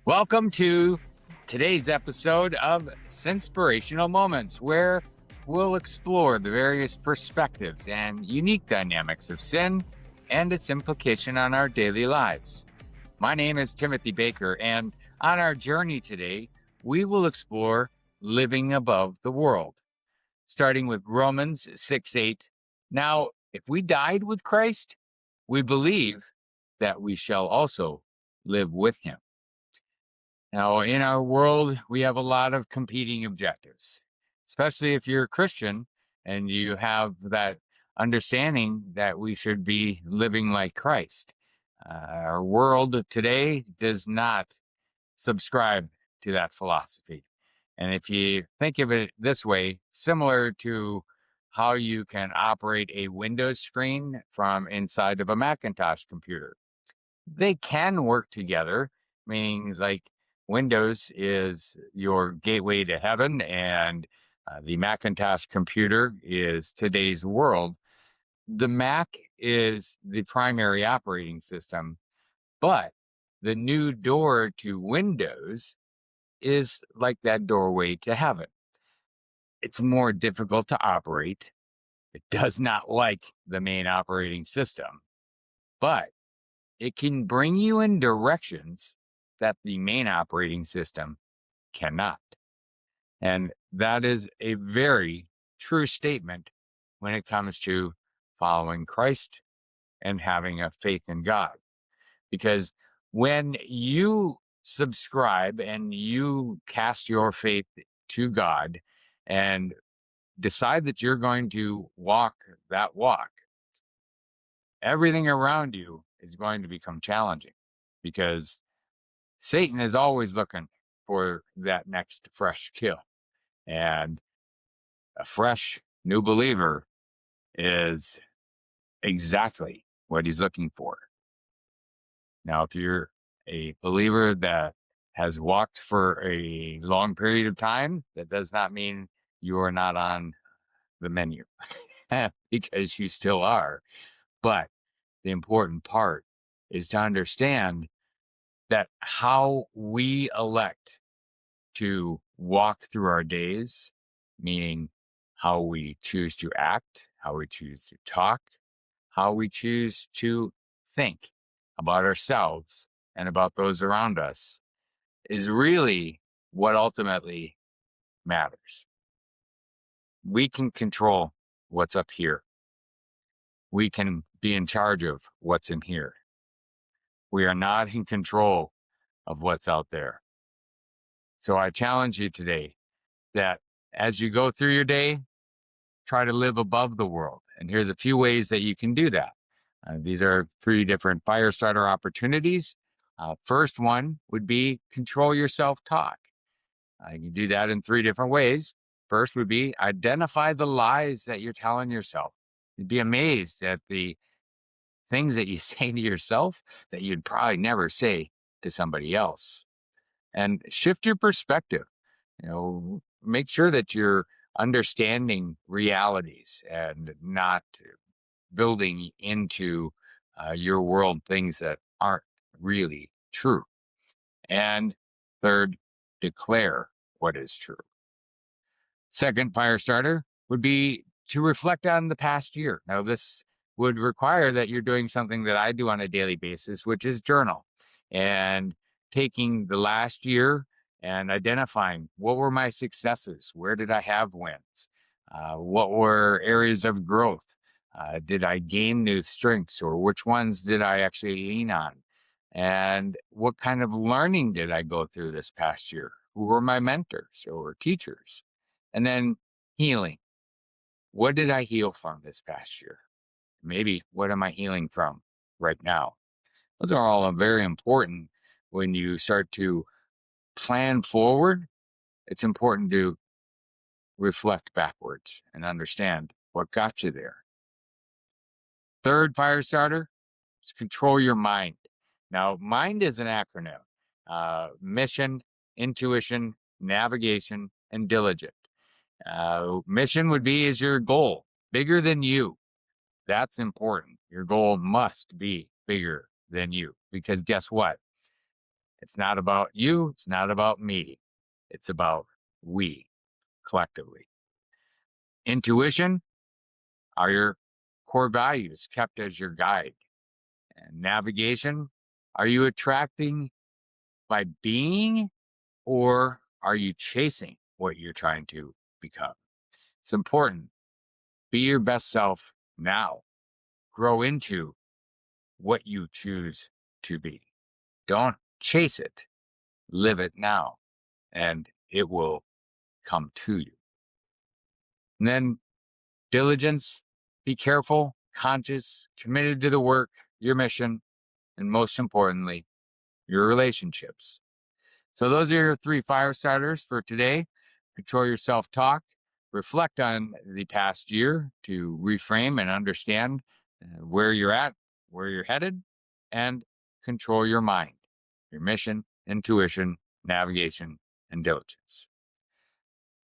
Welcome to today's episode of SINspirational Moments, where we'll explore the various perspectives and unique dynamics of sin and its implication on our daily lives. My name is Timothy Baker, and on our journey today, we will explore living above the world, starting with Romans 6:8. Now, if we died with Christ, we believe that we shall also live with him. Now, in our world, we have a lot of competing objectives, especially if you're a Christian and you have that understanding that we should be living like Christ. Our world today does not subscribe to that philosophy. And if you think of it this way, similar to how you can operate a Windows screen from inside of a Macintosh computer, they can work together, meaning like Windows is your gateway to heaven, and the Macintosh computer is today's world. The Mac is the primary operating system, but the new door to Windows is like that doorway to heaven. It's more difficult to operate. It does not like the main operating system, but it can bring you in directions that the main operating system cannot. And that is a very true statement when it comes to following Christ and having a faith in God. Because when you subscribe and you cast your faith to God and decide that you're going to walk that walk, everything around you is going to become challenging, because Satan is always looking for that next fresh kill. And a fresh new believer is exactly what he's looking for. Now, if you're a believer that has walked for a long period of time, that does not mean you are not on the menu, because you still are. But the important part is to understand that how we elect to walk through our days, meaning how we choose to act, how we choose to talk, how we choose to think about ourselves and about those around us, is really what ultimately matters. We can control what's up here. We can be in charge of what's in here. We are not in control of what's out there. So I challenge you today that as you go through your day, try to live above the world. And here's a few ways that you can do that. These are 3 different fire starter opportunities. First one would be control your self-talk. You can do that in 3 different ways. First would be identify the lies that you're telling yourself. You'd be amazed at the things that you say to yourself that you'd probably never say to somebody else. And shift your perspective. Make sure that you're understanding realities and not building into your world things that aren't really true. And third, declare what is true. Second fire starter would be to reflect on the past year. Now, this would require that you're doing something that I do on a daily basis, which is journal, and taking the last year and identifying what were my successes, where did I have wins, what were areas of growth, did I gain new strengths, or which ones did I actually lean on, and what kind of learning did I go through this past year, who were my mentors or teachers. And then healing. What did I heal from this past year? Maybe what am I healing from right now? Those are all very important when you start to plan forward. It's important to reflect backwards and understand what got you there. Third fire starter is control your mind. Now, mind is an acronym: mission, intuition, navigation, and diligent. Mission would be is your goal, bigger than you. That's important. Your goal must be bigger than you, because guess what? It's not about you. It's not about me. It's about we collectively. Intuition are your core values kept as your guide. And navigation, are you attracting by being, or are you chasing what you're trying to become? It's important. Be your best self now. Grow into what you choose to be. Don't chase it. Live it now, and it will come to you. And then diligence, be careful, conscious, committed to the work, your mission, and most importantly, your relationships. So those are your 3 fire starters for today. Control your self-talk, reflect on the past year to reframe and understand where you're at, where you're headed, and control your mind, your mission, intuition, navigation, and diligence.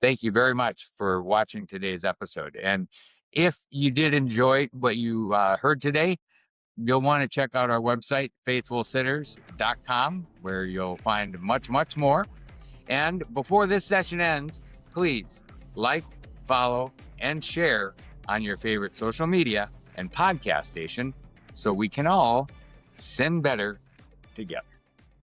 Thank you very much for watching today's episode. And if you did enjoy what you heard today, you'll want to check out our website, faithfulsitters.com, where you'll find much, much more. And before this session ends, please like, follow, and share on your favorite social media and podcast station so we can all sin better together.